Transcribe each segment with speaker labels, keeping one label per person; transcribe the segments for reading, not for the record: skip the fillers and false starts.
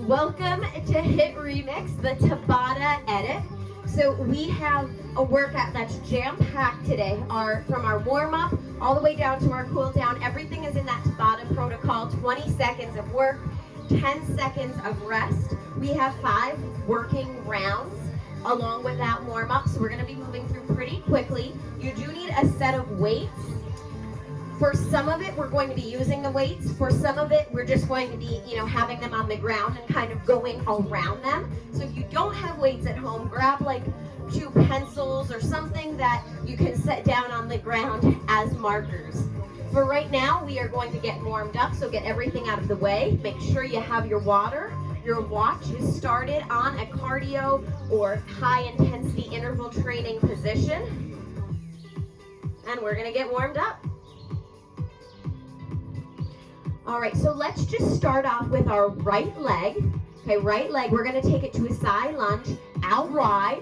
Speaker 1: Welcome to HIIT REMIX, the Tabata edit. So we have a workout that's jam-packed today. From our warm-up all the way down to our cool-down, everything is in that Tabata protocol. 20 seconds of work, 10 seconds of rest. We have 5 working rounds along with that warm-up, so we're going to be moving through pretty quickly. You do need a set of weights. For some of it, we're going to be using the weights. For some of it, we're just going to be, having them on the ground and kind of going around them. So if you don't have weights at home, grab like 2 pencils or something that you can set down on the ground as markers. For right now, we are going to get warmed up, so get everything out of the way. Make sure you have your water. Your watch is started on a cardio or high intensity interval training position. And we're gonna get warmed up. All right, so let's just start off with our right leg. Okay, right leg, we're gonna take it to a side lunge, out wide,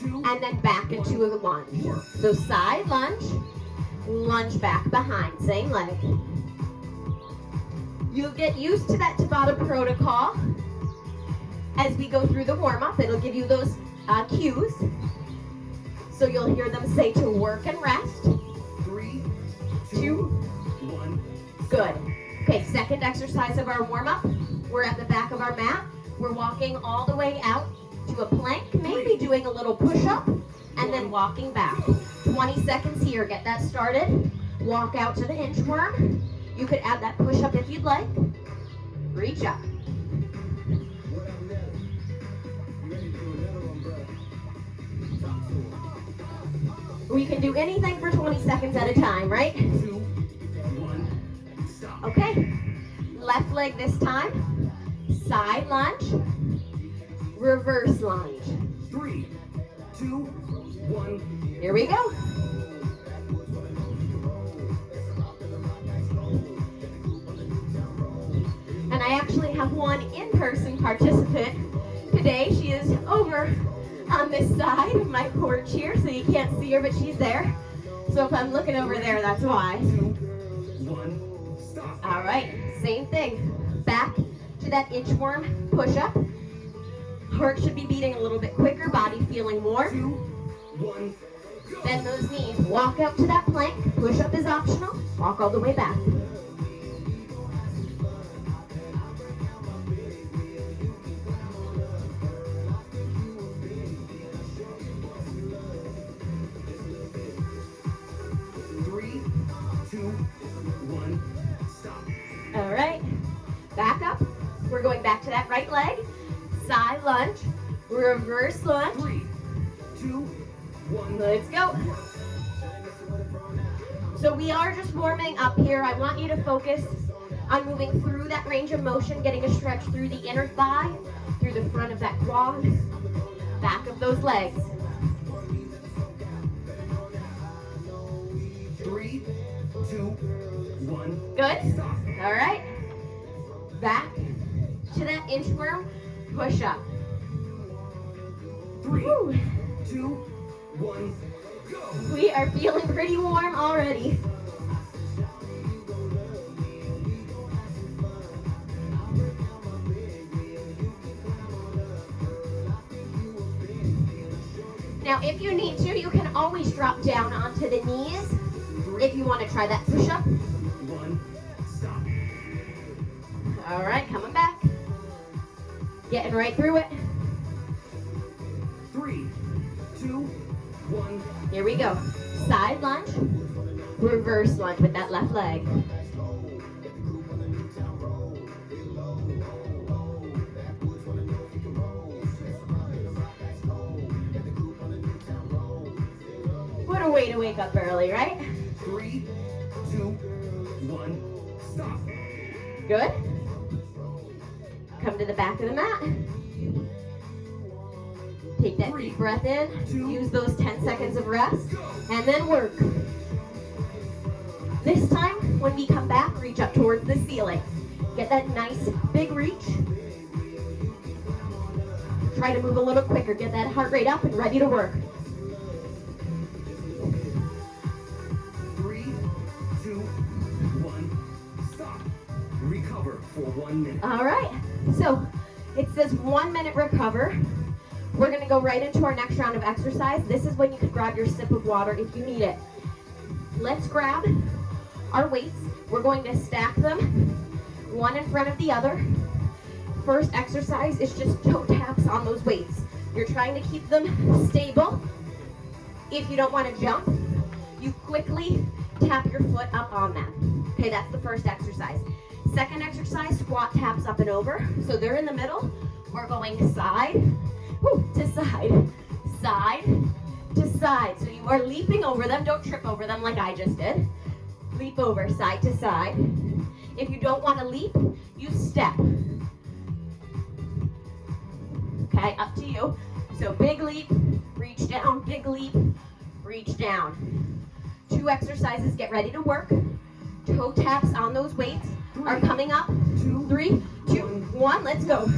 Speaker 1: and then back into a lunge. So side lunge, lunge back behind, same leg. You'll get used to that Tabata protocol as we go through the warm-up. It'll give you those cues. So you'll hear them say to work and rest.
Speaker 2: 3, 2, 1.
Speaker 1: Good. Okay, second exercise of our warm-up. We're at the back of our mat. We're walking all the way out to a plank, maybe doing a little push-up, and then walking back. 20 seconds here, get that started. Walk out to the inchworm. You could add that push-up if you'd like. Reach up. We can do anything for 20 seconds at a time, right?
Speaker 2: 2, 1, stop.
Speaker 1: Okay, left leg this time, side lunge, reverse lunge.
Speaker 2: 3, 2, 1.
Speaker 1: Here we go. And I actually have one in-person participant today. She is over on this side of my porch here, so you can't see her, but she's there. So if I'm looking over there, that's why.
Speaker 2: 2, 1, stop.
Speaker 1: All right, same thing. Back to that inchworm push-up. Heart should be beating a little bit quicker, body feeling more.
Speaker 2: 2, 1, go.
Speaker 1: Bend those knees. Walk out to that plank. Push-up is optional. Walk all the way back. All right, back up. We're going back to that right leg. Side lunge, reverse lunge.
Speaker 2: 3, 2, 1.
Speaker 1: Let's go. So we are just warming up here. I want you to focus on moving through that range of motion, getting a stretch through the inner thigh, through the front of that quad, back of those legs.
Speaker 2: 3, 2, 1.
Speaker 1: Good?
Speaker 2: Stop.
Speaker 1: All right. Back to that inchworm push-up.
Speaker 2: 3,
Speaker 1: Woo.
Speaker 2: 2, 1, go.
Speaker 1: We are feeling pretty warm already. Now, if you need to, you can always drop down onto the knees if you want to try that push-up.
Speaker 2: 1, stop.
Speaker 1: All right, coming back. Getting right through it.
Speaker 2: 3, 2, 1.
Speaker 1: Here we go. Side lunge, reverse lunge with that left leg. What a way to wake up early, right?
Speaker 2: 3, 2, 1, stop.
Speaker 1: Good. Come to the back of the mat. Take that deep breath in. Use those 10 seconds of rest. And then work. This time, when we come back, reach up towards the ceiling. Get that nice big reach. Try to move a little quicker. Get that heart rate up and ready to work.
Speaker 2: 3, 2, 1, stop. Recover for 1 minute.
Speaker 1: All right. So It says 1 minute recover. We're gonna go right into our next round of exercise. This is when you can grab your sip of water if you need it. Let's grab our weights. We're going to stack them one in front of the other. First exercise is just toe taps on those weights. You're trying to keep them stable. If you don't want to jump, you quickly tap your foot up on them. Okay, that's the first exercise. Second exercise, squat taps up and over. So they're in the middle. We're going side to side, side to side. So you are leaping over them. Don't trip over them like I just did. Leap over side to side. If you don't want to leap, you step. Okay, up to you. So big leap, reach down, big leap, reach down. 2 exercises, get ready to work. Toe taps on those weights are coming up. 3, 2, 1, let's go.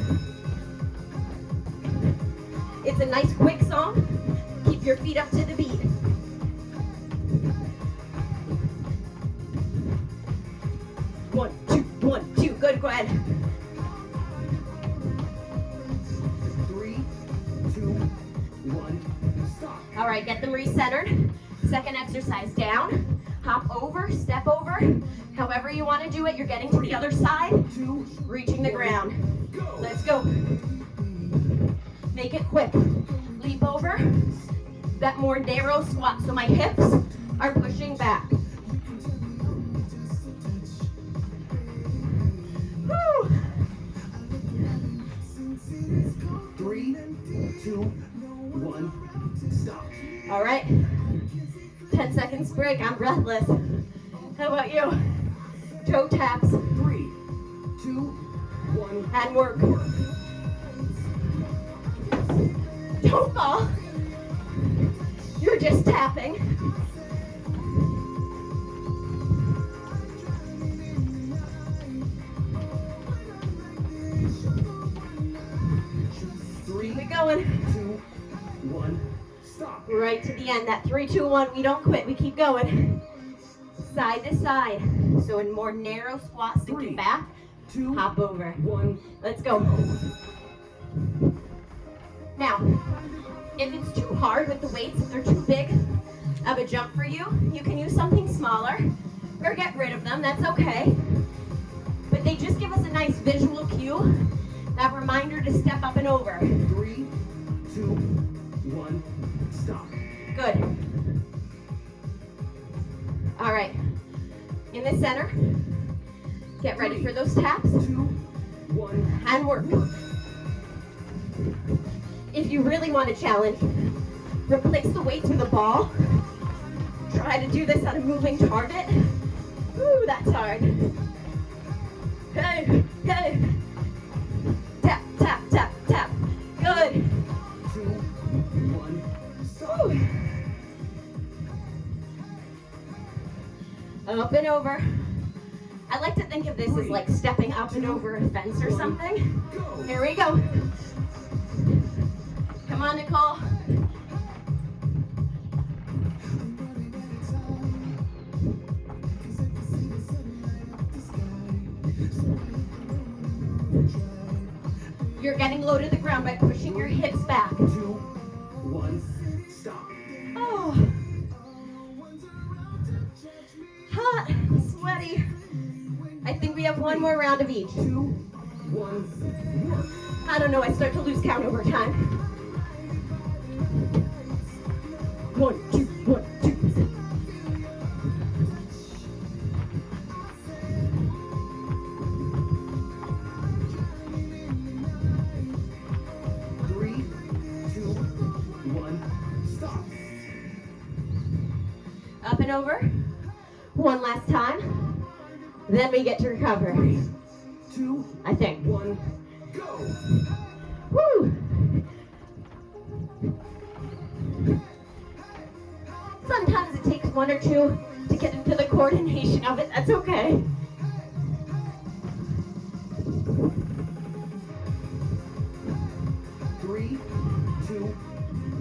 Speaker 1: It's a nice quick song. Keep your feet up to the beat. One, two, good, go ahead.
Speaker 2: 3, 2, 1, stop.
Speaker 1: All right, get them recentered. Second exercise, down, hop over, step over. However you want to do it, you're getting to the other side, reaching the ground. Let's go. Make it quick. Leap over. That more narrow squat, so my hips are pushing back. Woo.
Speaker 2: 3, 2, 1, stop.
Speaker 1: All right. 10 seconds break. I'm breathless. How about you? Toe taps.
Speaker 2: 3, 2, 1,
Speaker 1: and work. Don't fall. You're just tapping. Keep it going.
Speaker 2: 2, 1, stop.
Speaker 1: Right to the end. That 3, 2, 1. We don't quit. We keep going. Side to side. So in more narrow squats, thinking back.
Speaker 2: 2,
Speaker 1: Hop over.
Speaker 2: 1.
Speaker 1: Let's go. Now, if it's too hard with the weights, if they're too big of a jump for you, you can use something smaller or get rid of them. That's okay. But they just give us a nice visual cue, that reminder to step up and over.
Speaker 2: 3, 2, 1, stop.
Speaker 1: Good. All right. In the center, get ready for those taps
Speaker 2: 2, 1,
Speaker 1: and work. If you really want a challenge, replace the weights with a ball. Try to do this on a moving target. Ooh, that's hard. Hey, hey. Tap, tap, tap, tap. Good.
Speaker 2: 2, 1, stop.
Speaker 1: Ooh. Up and over. I like to think of this as like stepping up and over a fence or something.
Speaker 2: Go.
Speaker 1: Here we go. Come on, Nicole. You're getting low to the ground by pushing your hips back.
Speaker 2: 2, 1, stop.
Speaker 1: Oh. Hot, sweaty. I think we have one more round of each.
Speaker 2: 2, 1, work.
Speaker 1: I don't know, I start to lose count over time. 1, 2, 1, 2.
Speaker 2: 3, 2, 1, stop.
Speaker 1: Up and over. One last time. Then we get to recover.
Speaker 2: 3, 2,
Speaker 1: I think.
Speaker 2: 1, go.
Speaker 1: Woo! Sometimes it takes 1 or 2 to get into the coordination of it. That's okay.
Speaker 2: Three, 2,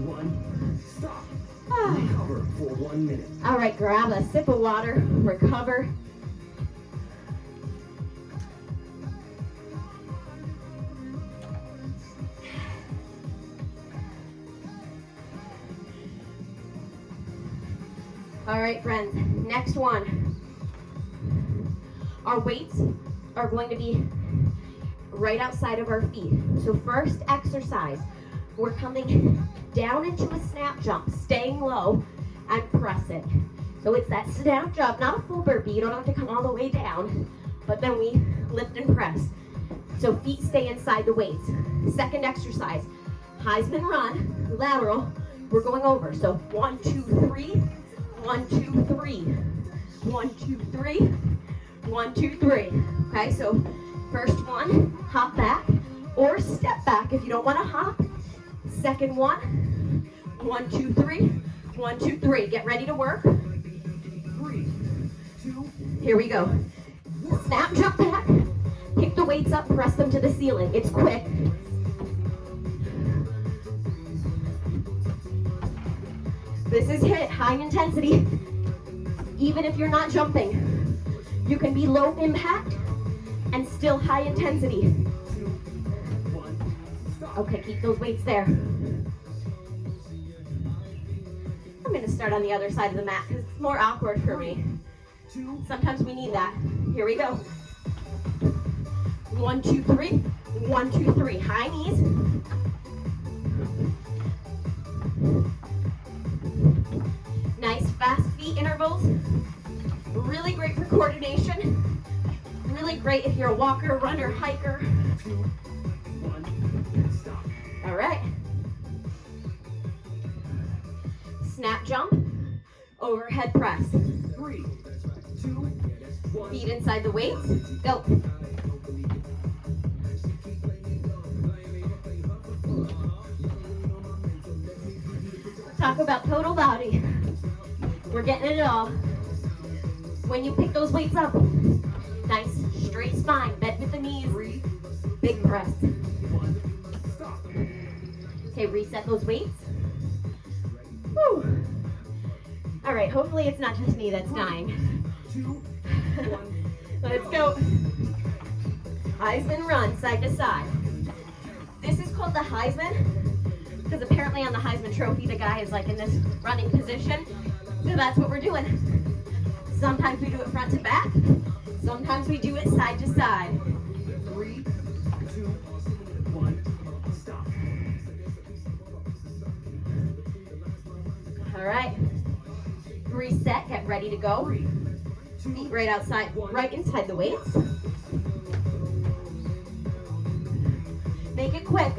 Speaker 2: 1, stop.
Speaker 1: Ah.
Speaker 2: Recover for 1 minute.
Speaker 1: All right, grab a sip of water, recover. All right, friends, next one. Our weights are going to be right outside of our feet. So first exercise, we're coming down into a snap jump, staying low and press it. So it's that snap jump, not a full burpee. You don't have to come all the way down, but then we lift and press. So feet stay inside the weights. Second exercise, Heisman run, lateral. We're going over. So 1, 2, 3, 1, 2, 3, 1, 2, 3, 1, 2, 3. Okay, so first one, hop back or step back if you don't want to hop. Second one, 1, 2, 3, 1, 2, 3. Get ready to work.
Speaker 2: 3, 2,
Speaker 1: Here we go. Snap, jump back. Pick the weights up, press them to the ceiling. It's quick. This is HIIT, high intensity. Even if you're not jumping, you can be low impact and still high intensity.
Speaker 2: 2, 1, stop.
Speaker 1: Okay, keep those weights there. I'm gonna start on the other side of the mat because it's more awkward for me.
Speaker 2: 2,
Speaker 1: Sometimes we need that. Here we go. 1, 2, 3. 1, 2, 3. High knees. Nice fast feet intervals. Really great for coordination. Really great if you're a walker, runner, hiker.
Speaker 2: 2, 1, stop.
Speaker 1: All right. Snap jump. Overhead press.
Speaker 2: 3, 2, 1.
Speaker 1: Feet inside the weights. Go. Talk about total body. We're getting it all. When you pick those weights up, nice straight spine, bend with the knees,
Speaker 2: 3,
Speaker 1: big press.
Speaker 2: 1, stop.
Speaker 1: Okay, reset those weights. Whew. All right, hopefully it's not just me that's dying.
Speaker 2: 2, 1.
Speaker 1: Let's go. Heisman run, side to side. This is called the Heisman because apparently on the Heisman Trophy, the guy is like in this running position. So that's what we're doing. Sometimes we do it front to back. Sometimes we do it side to side.
Speaker 2: 3, 2, 1, stop.
Speaker 1: All right. Reset, get ready to go.
Speaker 2: 3, 2,
Speaker 1: Feet right outside, right inside the weights. Make it quick.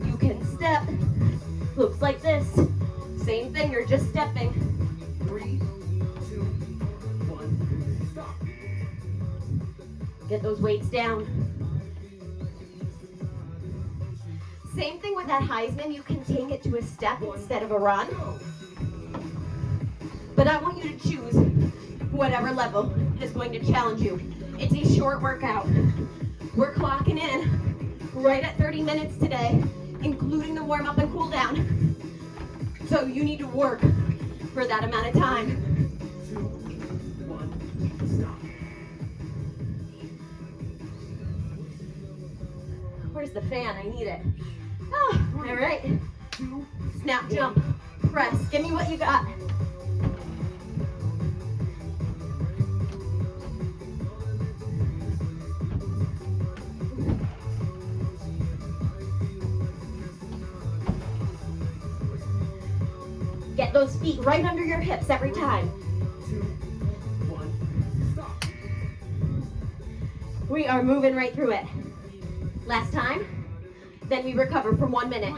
Speaker 1: You can step. Looks like this. Same thing, you're just stepping.
Speaker 2: 3, 2, 1, stop.
Speaker 1: Get those weights down. Same thing with that Heisman, you can take it to a step instead of a run. But I want you to choose whatever level is going to challenge you. It's a short workout. We're clocking in right at 30 minutes today, including the warm up and cool down. So you need to work for that amount of time.
Speaker 2: 2, 1, stop.
Speaker 1: Where's the fan? I need it. Oh, all right.
Speaker 2: 2,
Speaker 1: Snap, jump, press. Give me what you got. Get those feet right under your hips every time.
Speaker 2: 2, 1, stop.
Speaker 1: We are moving right through it. Last time, then we recover for 1 minute.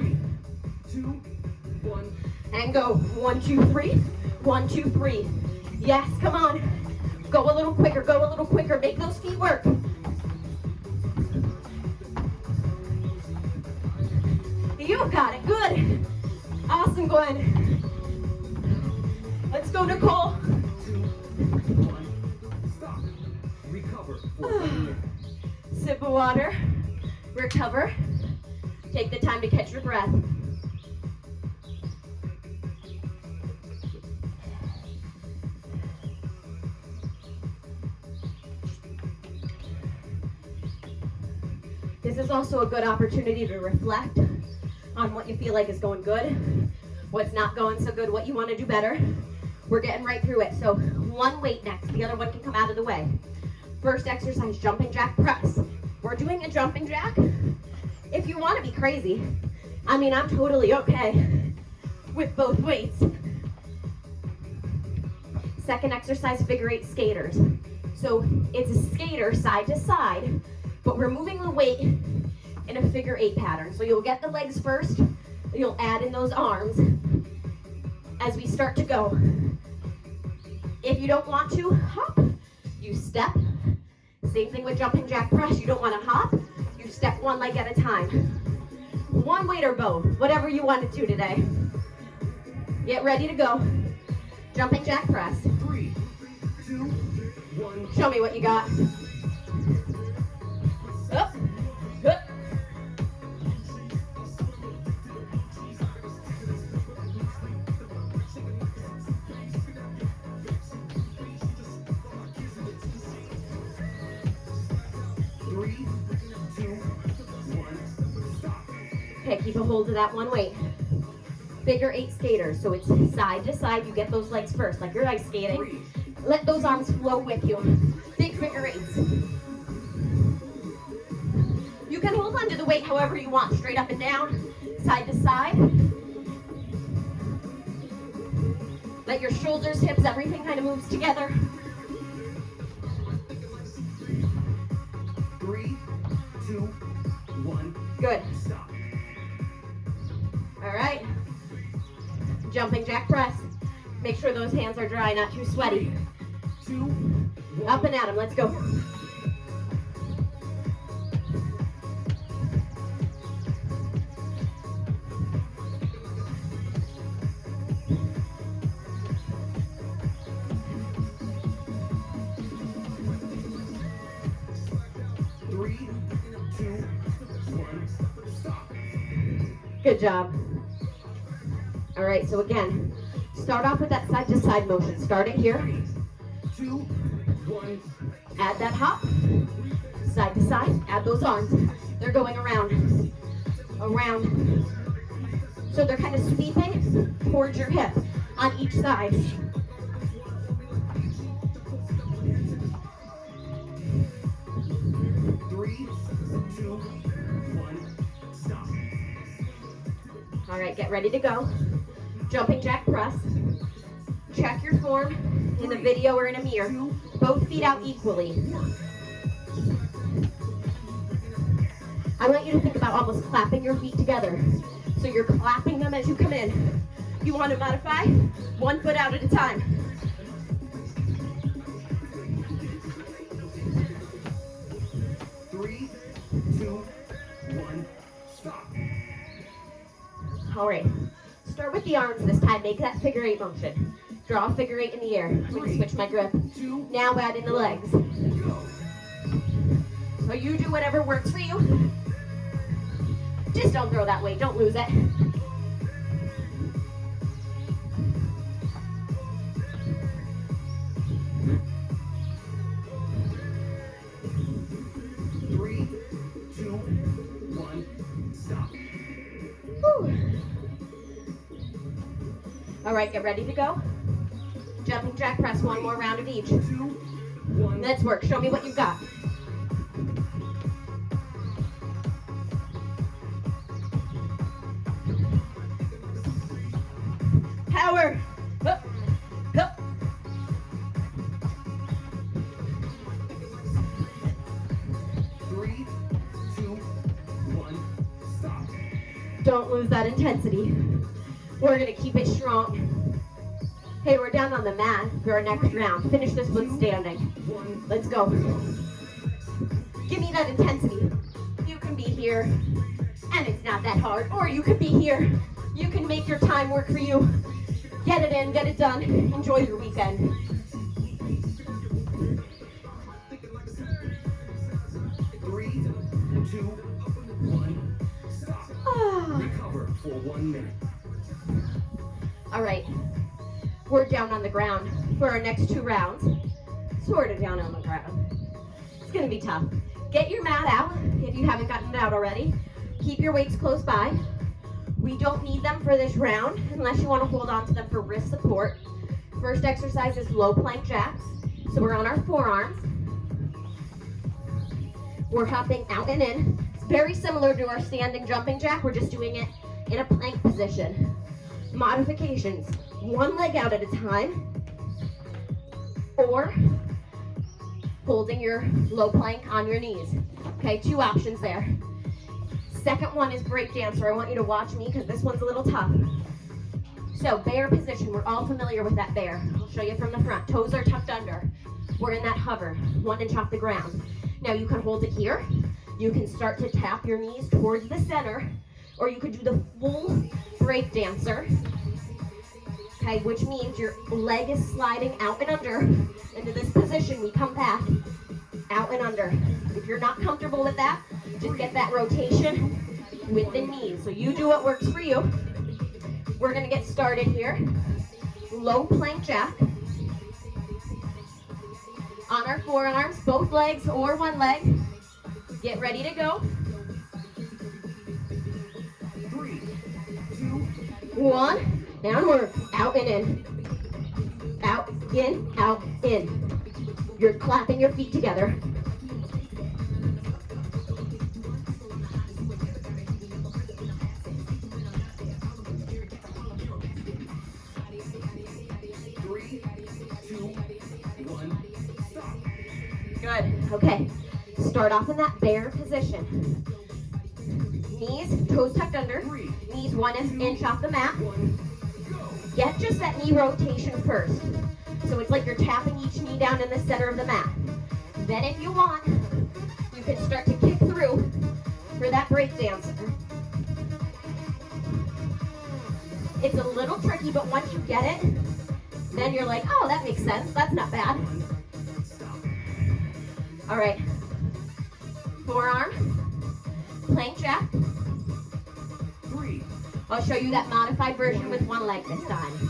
Speaker 2: 2, 1,
Speaker 1: And go. 1, 2, 3. 1, 2, 3. Yes, come on. Go a little quicker, go a little quicker. Make those feet work. You got it, good. Awesome, Gwen. Let's go, Nicole.
Speaker 2: 2, 1, stop. Recover for 1 minute.
Speaker 1: Sip of water. Recover. Take the time to catch your breath. This is also a good opportunity to reflect on what you feel like is going good, what's not going so good, what you want to do better. We're getting right through it. So one weight next, the other one can come out of the way. First exercise, jumping jack press. We're doing a jumping jack. If you want to be crazy, I mean, I'm totally okay with both weights. Second exercise, figure eight skaters. So it's a skater side to side, but we're moving the weight in a figure eight pattern. So you'll get the legs first, you'll add in those arms as we start to go. If you don't want to hop, you step. Same thing with jumping jack press. You don't want to hop, you step one leg at a time. One weight or both, whatever you want to do today. Get ready to go. Jumping jack press.
Speaker 2: 3, 2, 1.
Speaker 1: Show me what you got. Up, up. Okay, keep a hold of that one weight. Figure eight skaters, so it's side to side. You get those legs first, like you're ice skating. Let those arms flow with you. Big figure eights. You can hold on to the weight however you want, straight up and down, side to side. Let your shoulders, hips, everything kind of moves together.
Speaker 2: 3, 2, 1.
Speaker 1: Good.
Speaker 2: Stop.
Speaker 1: All right. Jumping jack press. Make sure those hands are dry, not too sweaty.
Speaker 2: 2, 1.
Speaker 1: Up and at 'em. Let's go. Good job. All right, so again, start off with that side to side motion. Start it here.
Speaker 2: 2, 1.
Speaker 1: Add that hop. Side to side. Add those arms. They're going around. Around. So they're kind of sweeping towards your hip on each side. All right, get ready to go. Jumping jack press. Check your form in the video or in a mirror. Both feet out equally. I want you to think about almost clapping your feet together. So you're clapping them as you come in. You want to modify? 1 foot out at a time.
Speaker 2: Three, two, one, stop.
Speaker 1: All right, start with the arms this time. Make that figure eight motion. Draw a figure eight in the air. I'm going to switch my grip. Now add in the legs. So you do whatever works for you. Just don't throw that weight. Don't lose it.
Speaker 2: Three, two, one, stop.
Speaker 1: Whew. All right, get ready to go. Jumping jack press, one more round of each.
Speaker 2: 2, 1.
Speaker 1: Let's work. Show me what you've got. Power. Up. Up.
Speaker 2: Three, two, one, stop.
Speaker 1: Don't lose that intensity. We're gonna keep it strong. Hey, we're down on the mat for our next round. Finish this one standing.
Speaker 2: One,
Speaker 1: Let's go. Give me that intensity. You can be here, and it's not that hard. Or you could be here. You can make your time work for you. Get it in, get it done. Enjoy your weekend.
Speaker 2: three, two, one, stop. Recover for 1 minute.
Speaker 1: All right, we're down on the ground for our next 2 rounds. Sort of down on the ground. It's gonna be tough. Get your mat out if you haven't gotten it out already. Keep your weights close by. We don't need them for this round unless you want to hold on to them for wrist support. First exercise is low plank jacks. So we're on our forearms. We're hopping out and in. It's very similar to our standing jumping jack. We're just doing it in a plank position. Modifications, one leg out at a time, or holding your low plank on your knees. Okay, two options there. Second one is break dancer. I want you to watch me because this one's a little tough. So bear position, we're all familiar with that bear. I'll show you from the front. Toes are tucked under. We're in that hover, 1 inch off the ground. Now you can hold it here. You can start to tap your knees towards the center, or you could do the full break dancer. Okay, which means your leg is sliding out and under. Into this position, we come back, out and under. If you're not comfortable with that, just get that rotation with the knees. So you do what works for you. We're gonna get started here. Low plank jack. On our forearms, both legs or one leg. Get ready to go.
Speaker 2: 3, 2,
Speaker 1: 1, downward, out and in. Out, in. You're clapping your feet together. Good. Okay. Start off in that bear position. Knees, toes tucked under. Knees 1 inch off the mat. Get just that knee rotation first. So it's like you're tapping each knee down in the center of the mat. Then if you want, you can start to kick through for that break dancer. It's a little tricky, but once you get it, then you're like, oh, that makes sense. That's not bad. All right. Forearm, plank jack.
Speaker 2: 3,
Speaker 1: I'll show you that modified version with one leg this time.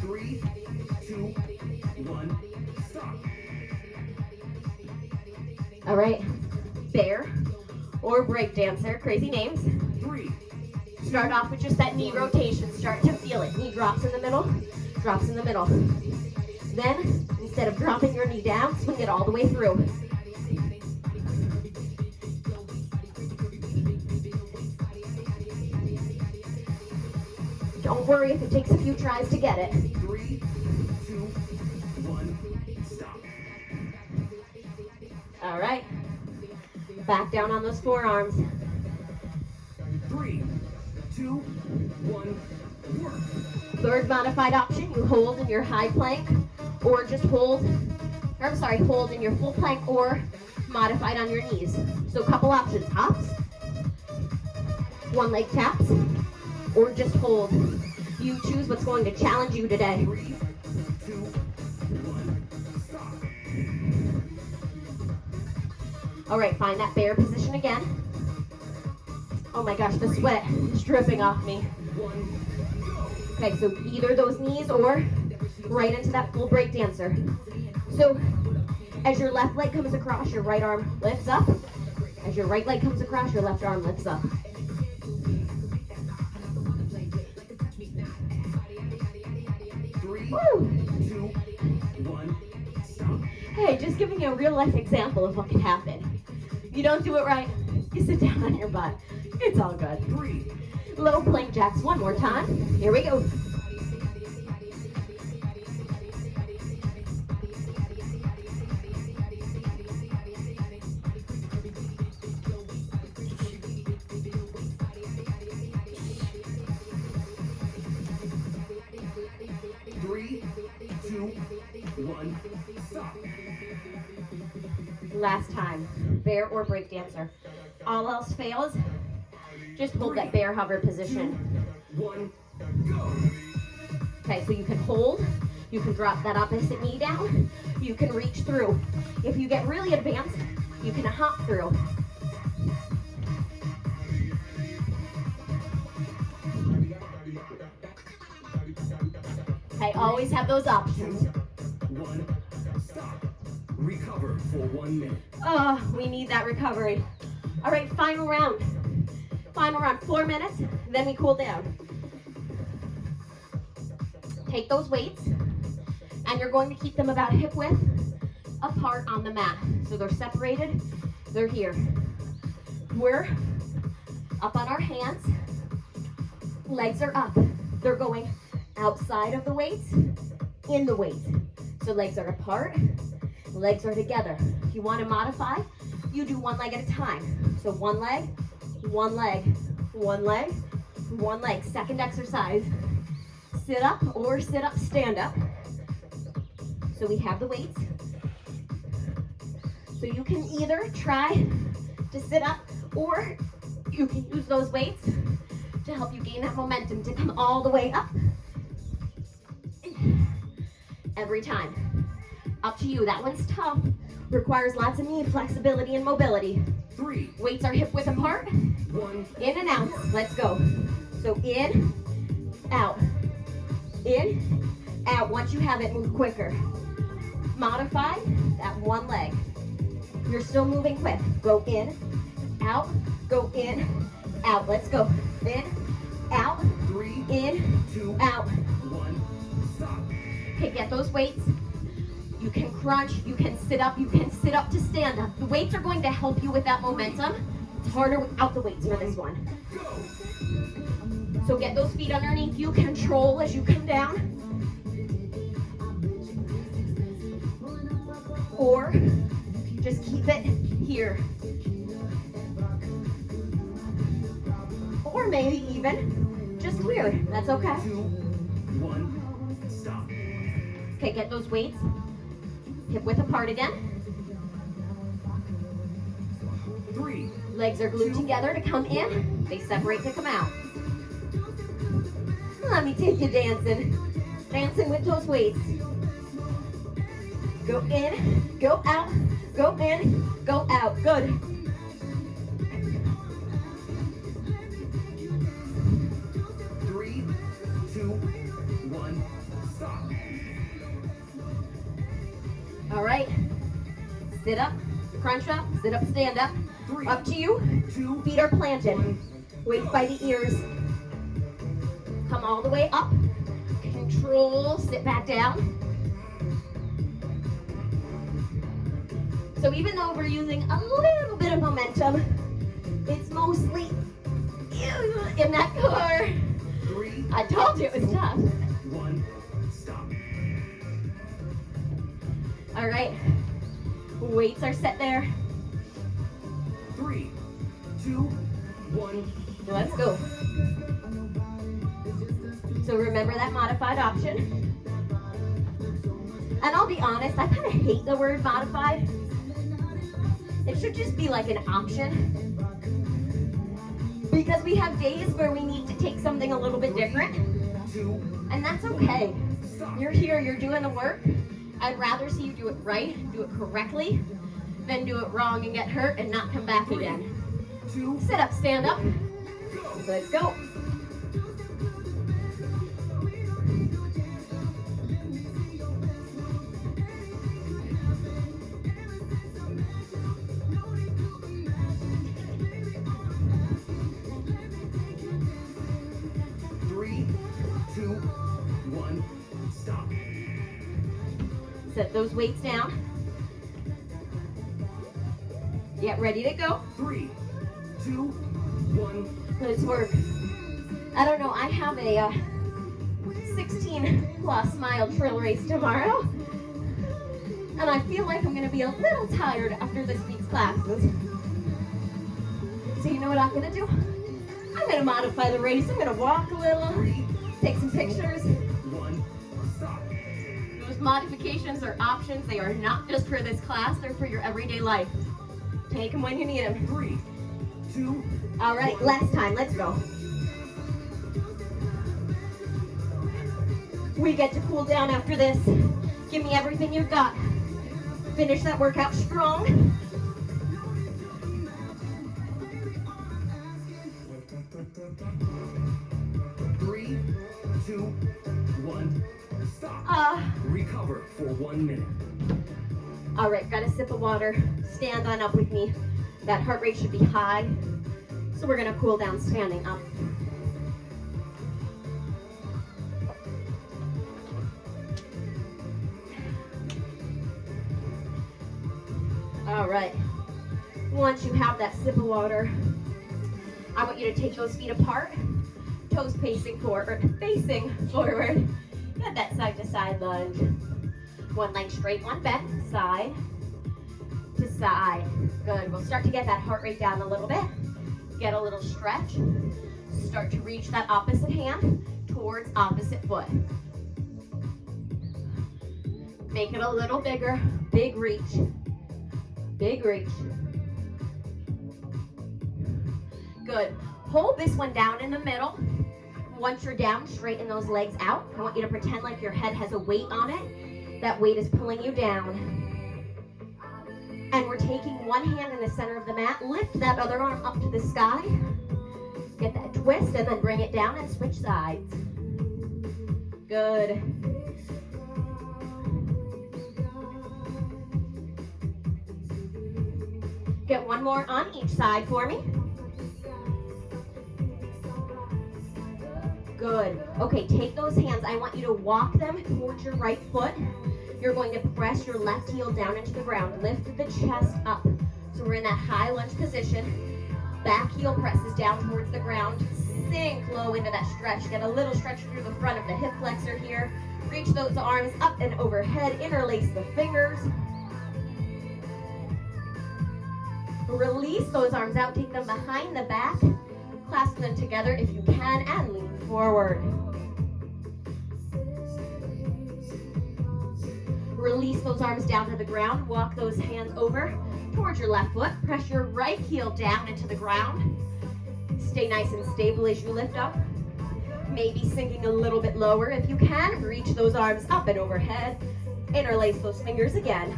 Speaker 2: 3, 2, 1, stop.
Speaker 1: All right. Bear or break dancer, crazy names.
Speaker 2: 3,
Speaker 1: Start off with just that knee rotation. Start to feel it. Knee drops in the middle, drops in the middle. Then, instead of dropping your knee down, swing it all the way through. Don't worry if it takes a few tries to get it.
Speaker 2: 3, 2, 1, stop.
Speaker 1: All right. Back down on those forearms.
Speaker 2: 3, 2, 1, work.
Speaker 1: Third modified option, you hold in your high plank or just hold in your full plank or modified on your knees. So a couple options, hops, one leg taps, or just hold. You choose what's going to challenge you today.
Speaker 2: 3, 2, 1, stop.
Speaker 1: All right, find that bear position again. Oh my gosh, the sweat is dripping off me.
Speaker 2: 1, go.
Speaker 1: Okay, so either those knees or right into that full break dancer. So as your left leg comes across, your right arm lifts up. As your right leg comes across, your left arm lifts up.
Speaker 2: 3,
Speaker 1: Woo!
Speaker 2: 2, 1, stop.
Speaker 1: Hey, just giving you a real life example of what can happen. You don't do it right, you sit down on your butt. It's all good.
Speaker 2: 3,
Speaker 1: Low plank jacks one more time. Here we go.
Speaker 2: Three, 2, 1, stop.
Speaker 1: Last time, bear or break dancer. All else fails, just hold that bear hover position.
Speaker 2: 1, go.
Speaker 1: Okay, so you can hold, you can drop that opposite knee down, you can reach through. If you get really advanced, You can hop through. Okay, always have those options.
Speaker 2: 1. Stop. Recover for 1 minute.
Speaker 1: Oh, we need that recovery. All right, final round. Final round, 4 minutes, then we cool down. Take those weights, and you're going to keep them about hip width apart on the mat. So they're separated, they're here. We're up on our hands, legs are up. They're going outside of the weights, in the weights. So legs are apart, legs are together. If you want to modify, you do one leg at a time. So one leg, one leg, one leg, one leg. Second exercise. Sit up or sit up, stand up. So we have the weights. So you can either try to sit up or you can use those weights to help you gain that momentum to come all the way up. Every time. Up to you. That one's tough. Requires lots of knee flexibility and mobility.
Speaker 2: 3.
Speaker 1: Weights are hip width apart.
Speaker 2: 1.
Speaker 1: In and out. Let's go. So in, out. In, out. Once you have it, move quicker. Modify that one leg. You're still moving quick. Go in, out, go in, out. Let's go. In, out,
Speaker 2: 3.
Speaker 1: in,
Speaker 2: 2.
Speaker 1: out.
Speaker 2: 1. Stop.
Speaker 1: Okay, get those weights. You can crunch, you can sit up to stand up. The weights are going to help you with that momentum. It's harder without the weights for this one.
Speaker 2: Go.
Speaker 1: So get those feet underneath you, control as you come down. Or just keep it here. Or maybe even just here. That's okay.
Speaker 2: 2. 1. Stop.
Speaker 1: Okay, get those weights. Hip width apart again.
Speaker 2: 3.
Speaker 1: Legs are glued together to come in. They separate to come out. Let me take you dancing. Dancing with those weights. Go in, go out, go in, go out. Good.
Speaker 2: Three, two, one, stop.
Speaker 1: All right. Sit up, crunch up, sit up, stand up.
Speaker 2: 3,
Speaker 1: Up to you.
Speaker 2: 2,
Speaker 1: Feet are planted.
Speaker 2: 1.
Speaker 1: Weights by the ears. Come all the way up. Control, sit back down. So even though we're using a little bit of momentum, it's mostly in that core.
Speaker 2: 3,
Speaker 1: I told you it was tough.
Speaker 2: 1, stop.
Speaker 1: All right. Weights are set there.
Speaker 2: 3, 2, 1.
Speaker 1: Let's go. So remember that modified option. And I'll be honest, I kind of hate the word modified. It should just be like an option. Because we have days where we need to take something a little bit different.
Speaker 2: 2,
Speaker 1: And that's okay.
Speaker 2: stop.
Speaker 1: You're here, you're doing the work. I'd rather see you do it right, do it correctly, than do it wrong and get hurt and not come back again.
Speaker 2: 2,
Speaker 1: Sit up, stand up.
Speaker 2: go.
Speaker 1: Let's go.
Speaker 2: Three, two, one, stop.
Speaker 1: Set those weights down. Get ready to go.
Speaker 2: 3, 2, 1.
Speaker 1: Let's work. I don't know, I have a 16 plus mile trail race tomorrow. And I feel like I'm gonna be a little tired after this week's classes. So you know what I'm gonna do? I'm gonna modify the race. I'm gonna walk a little,
Speaker 2: 3,
Speaker 1: take some pictures.
Speaker 2: 1, stop.
Speaker 1: Those modifications are options. They are not just for this class, they're for your everyday life. Take them when you need them.
Speaker 2: 3, 2,
Speaker 1: All right, last time, let's go. We get to cool down after this. Give me everything you've got. Finish that workout strong.
Speaker 2: 1. Stop. Recover for 1 minute.
Speaker 1: All right, got a sip of water. Stand on up with me. That heart rate should be high. So we're gonna cool down standing up. All right, once you have that sip of water, I want you to take those feet apart, toes facing forward. Get that side to side lunge. One leg straight, one bent, side to side. Good, we'll start to get that heart rate down a little bit. Get a little stretch. Start to reach that opposite hand towards opposite foot. Make it a little bigger, big reach. Big reach. Good. Hold this one down in the middle. Once you're down, straighten those legs out. I want you to pretend like your head has a weight on it. That weight is pulling you down. And we're taking one hand in the center of the mat. Lift that other arm up to the sky. Get that twist and then bring it down and switch sides. Good. Get one more on each side for me. Good. Okay, take those hands. I want you to walk them towards your right foot. You're going to press your left heel down into the ground. Lift the chest up. So we're in that high lunge position. Back heel presses down towards the ground. Sink low into that stretch. Get a little stretch through the front of the hip flexor here. Reach those arms up and overhead. Interlace the fingers. Release those arms out, take them behind the back, clasp them together if you can, and lean forward. Release those arms down to the ground, walk those hands over towards your left foot, press your right heel down into the ground. Stay nice and stable as you lift up. Maybe sinking a little bit lower if you can. Reach those arms up and overhead. Interlace those fingers again.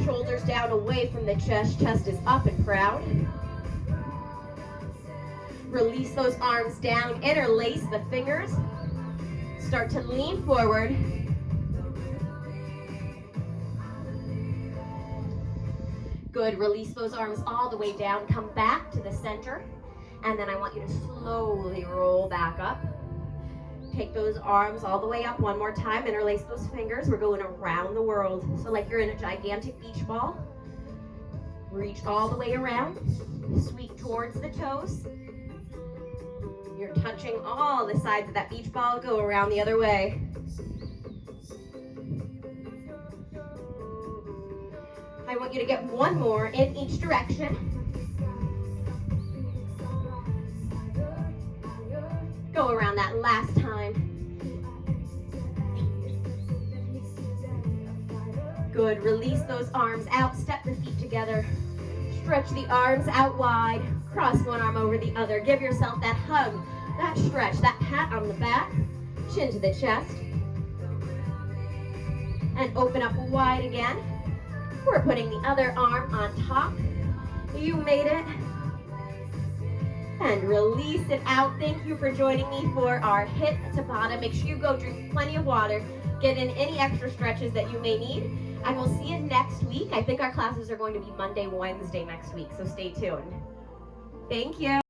Speaker 1: Shoulders down away from the chest. Chest is up and proud. Release those arms down. Interlace the fingers. Start to lean forward. Good. Release those arms all the way down. Come back to the center. And then I want you to slowly roll back up. Take those arms all the way up one more time. Interlace those fingers. We're going around the world. So like you're in a gigantic beach ball. Reach all the way around. Sweep towards the toes. You're touching all the sides of that beach ball. Go around the other way. I want you to get one more in each direction. Go around that last time. Good. Release those arms out. Step the feet together. Stretch the arms out wide. Cross one arm over the other. Give yourself that hug, that stretch, that pat on the back. Chin to the chest. And open up wide again. We're putting the other arm on top. You made it. And release it out. Thank you for joining me for our HIIT Tabata. Make sure you go drink plenty of water. Get in any extra stretches that you may need. And we'll see you next week. I think our classes are going to be Monday, Wednesday next week. So stay tuned. Thank you.